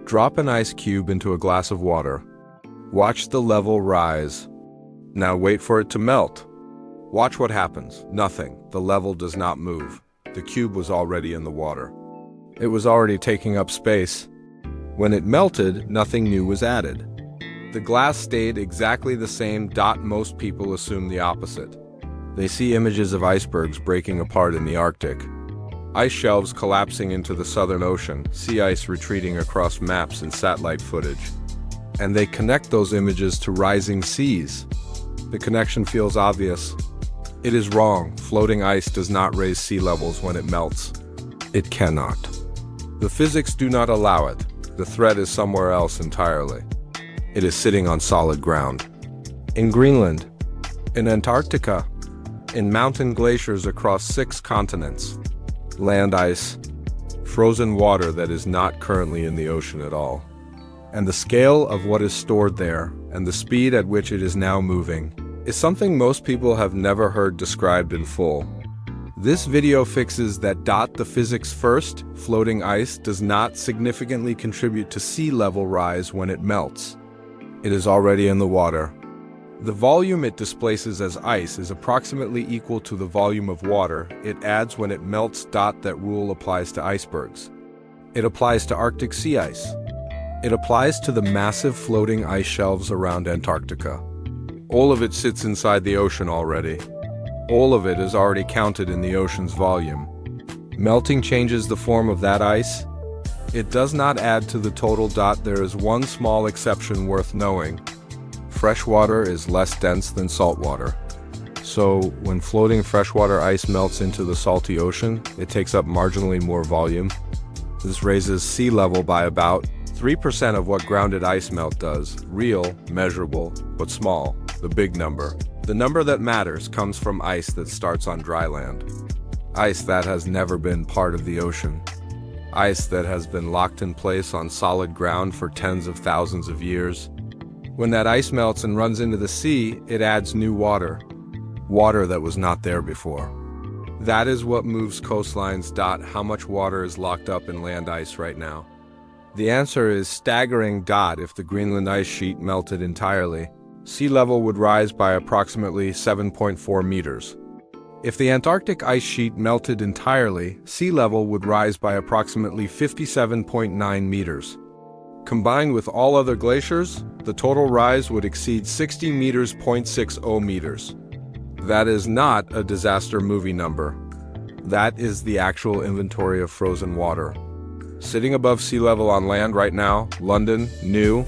Drop an ice cube into a glass of water. Watch the level rise. Now wait for it to melt. Watch what happens. Nothing. The level does not move. The cube was already in the water. It was already taking up space. When it melted, nothing new was added. The glass stayed exactly the same. Most people assume the opposite. They see images of icebergs breaking apart in the Arctic, ice shelves collapsing into the Southern Ocean, sea ice retreating across maps and satellite footage. And they connect those images to rising seas. The connection feels obvious. It is wrong. Floating ice does not raise sea levels when it melts. It cannot. The physics do not allow it. The threat is somewhere else entirely. It is sitting on solid ground. In Greenland, in Antarctica, in mountain glaciers across 6 continents, land ice, frozen water that is not currently in the ocean at all. And the scale of what is stored there, and the speed at which it is now moving, is something most people have never heard described in full. This video fixes that. The physics first, floating ice does not significantly contribute to sea level rise when it melts. It is already in the water. The volume it displaces as ice is approximately equal to the volume of water it adds when it melts. That rule applies to icebergs. It applies to Arctic sea ice. It applies to the massive floating ice shelves around Antarctica. All of it sits inside the ocean already. All of it is already counted in the ocean's volume. Melting changes the form of that ice. It does not add to the total. There is one small exception worth knowing. Fresh water is less dense than salt water. So, when floating freshwater ice melts into the salty ocean, it takes up marginally more volume. This raises sea level by about 3% of what grounded ice melt does. Real, measurable, but small. The big number. The number that matters comes from ice that starts on dry land. Ice that has never been part of the ocean. Ice that has been locked in place on solid ground for tens of thousands of years. When that ice melts and runs into the sea, it adds new water. Water that was not there before. That is what moves coastlines. How much water is locked up in land ice right now? The answer is staggering. If the Greenland ice sheet melted entirely, sea level would rise by approximately 7.4 meters. If the Antarctic ice sheet melted entirely, sea level would rise by approximately 57.9 meters. Combined with all other glaciers, the total rise would exceed 60 meters. 0.60 meters. That is not a disaster movie number. That is the actual inventory of frozen water. Sitting above sea level on land right now, London, New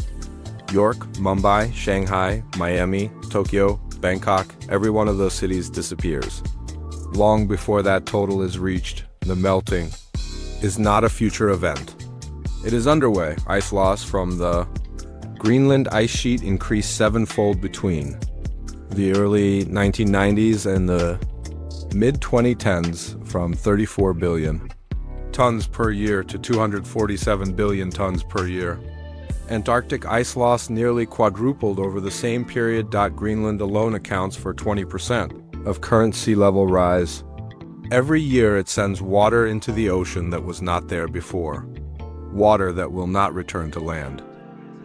York, Mumbai, Shanghai, Miami, Tokyo, Bangkok, every one of those cities disappears. Long before that total is reached, the melting is not a future event. It is underway. Ice loss from the Greenland ice sheet increased 7-fold between the early 1990s and the mid-2010s, from 34 billion tons per year to 247 billion tons per year. Antarctic ice loss nearly quadrupled over the same period. Greenland alone accounts for 20% of current sea level rise. Every year it sends water into the ocean that was not there before. Water that will not return to land.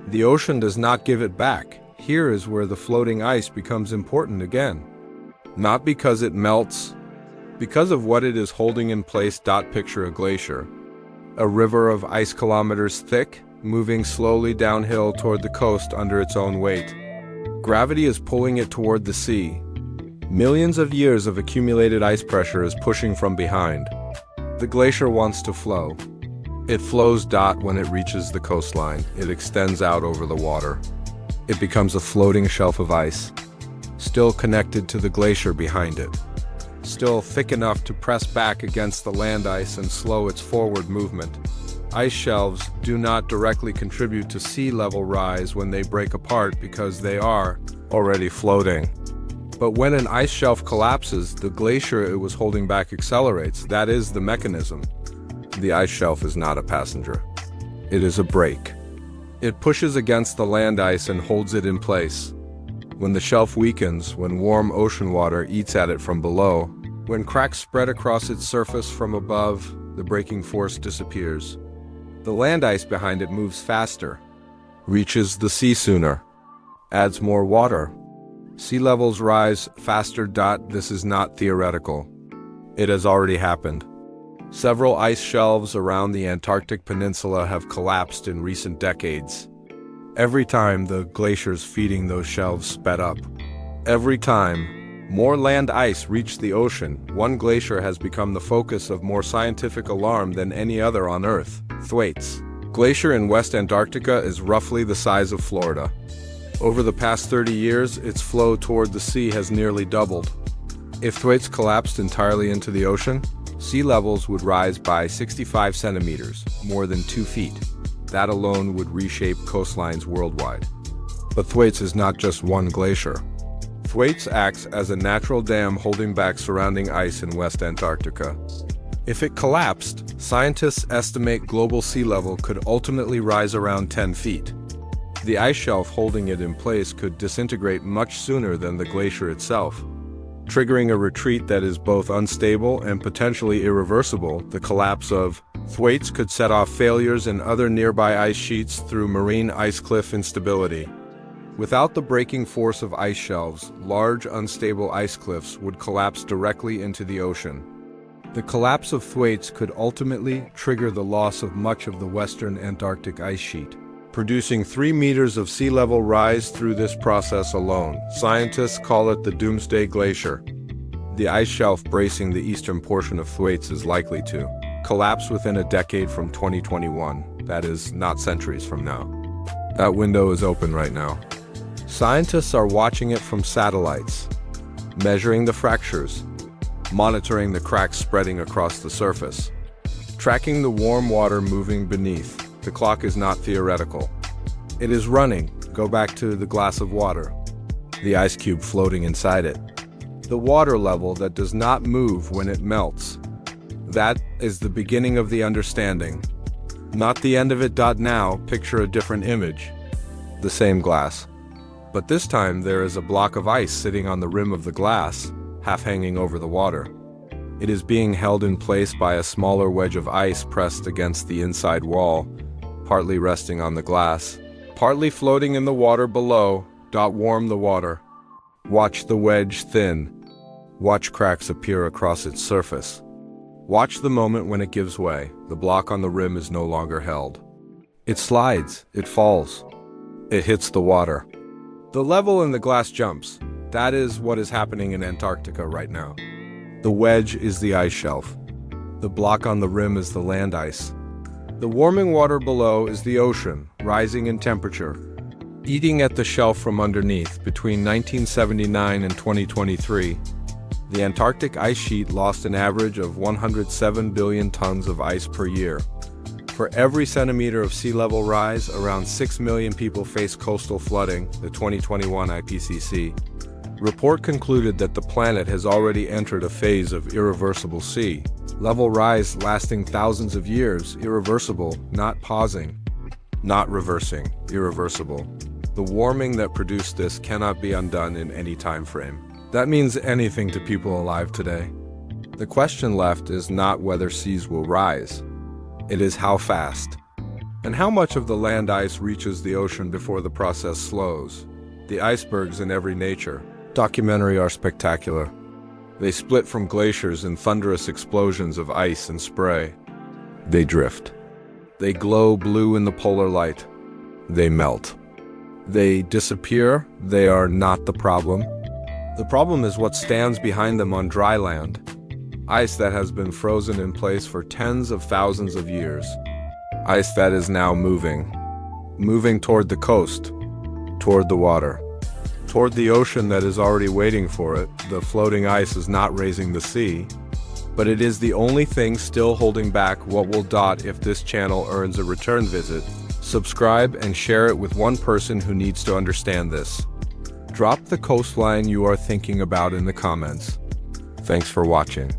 The ocean does not give it back. Here is where the floating ice becomes important again. Not because it melts, because of what it is holding in place. Picture a glacier. A river of ice kilometers thick, moving slowly downhill toward the coast under its own weight. Gravity is pulling it toward the sea. Millions of years of accumulated ice pressure is pushing from behind. The glacier wants to flow. It flows. When it reaches the coastline, it extends out over the water. It becomes a floating shelf of ice, still connected to the glacier behind it. Still thick enough to press back against the land ice and slow its forward movement. Ice shelves do not directly contribute to sea level rise when they break apart because they are already floating. But when an ice shelf collapses, the glacier it was holding back accelerates. That is the mechanism. The ice shelf is not a passenger. It is a brake. It pushes against the land ice and holds it in place. When the shelf weakens, when warm ocean water eats at it from below, when cracks spread across its surface from above, the braking force disappears. The land ice behind it moves faster, reaches the sea sooner, adds more water. Sea levels rise faster. This is not theoretical. It has already happened. Several ice shelves around the Antarctic peninsula have collapsed in recent decades. Every time the glaciers feeding those shelves sped up. Every time more land ice reached the ocean, one glacier has become the focus of more scientific alarm than any other on Earth. Thwaites Glacier in West Antarctica is roughly the size of Florida. Over the past 30 years, its flow toward the sea has nearly doubled. If Thwaites collapsed entirely into the ocean, sea levels would rise by 65 centimeters, more than 2 feet. That alone would reshape coastlines worldwide. But Thwaites is not just one glacier. Thwaites acts as a natural dam holding back surrounding ice in West Antarctica. If it collapsed, scientists estimate global sea level could ultimately rise around 10 feet. The ice shelf holding it in place could disintegrate much sooner than the glacier itself, triggering a retreat that is both unstable and potentially irreversible. The collapse of Thwaites could set off failures in other nearby ice sheets through marine ice cliff instability. Without the braking force of ice shelves, large unstable ice cliffs would collapse directly into the ocean. The collapse of Thwaites could ultimately trigger the loss of much of the western Antarctic ice sheet, producing 3 meters of sea level rise through this process alone. Scientists call it the Doomsday Glacier. The ice shelf bracing the eastern portion of Thwaites is likely to collapse within a decade from 2021. That is, not centuries from now. That window is open right now. Scientists are watching it from satellites, measuring the fractures, monitoring the cracks spreading across the surface, tracking the warm water moving beneath. The clock is not theoretical. It is running. Go back to the glass of water, the ice cube floating inside it. The water level that does not move when it melts. That is the beginning of the understanding, not the end of it. Now, picture a different image. The same glass. But this time there is a block of ice sitting on the rim of the glass, half hanging over the water. It is being held in place by a smaller wedge of ice pressed against the inside wall, partly resting on the glass, partly floating in the water below. Warm the water. Watch the wedge thin. Watch cracks appear across its surface. Watch the moment when it gives way. The block on the rim is no longer held. It slides, it falls, it hits the water. The level in the glass jumps. That is what is happening in Antarctica right now. The wedge is the ice shelf. The block on the rim is the land ice. The warming water below is the ocean, rising in temperature, eating at the shelf from underneath. Between 1979 and 2023, the Antarctic ice sheet lost an average of 107 billion tons of ice per year. For every centimeter of sea level rise, around 6 million people face coastal flooding, the 2021 IPCC report concluded that the planet has already entered a phase of irreversible sea level rise lasting thousands of years. Irreversible, not pausing, not reversing, irreversible. The warming that produced this cannot be undone in any time frame. That means anything to people alive today. The question left is not whether seas will rise. It is how fast, and how much of the land ice reaches the ocean before the process slows. The icebergs in every nature documentary are spectacular. They split from glaciers in thunderous explosions of ice and spray. They drift. They glow blue in the polar light. They melt. They disappear. They are not the problem. The problem is what stands behind them on dry land. Ice that has been frozen in place for tens of thousands of years. Ice that is now moving toward the coast, toward the water, toward the ocean that is already waiting for it. The floating ice is not raising the sea, but it is the only thing still holding back what will. If this channel earns a return visit, subscribe and share it with one person who needs to understand this. Drop the coastline you are thinking about in the comments. Thanks for watching.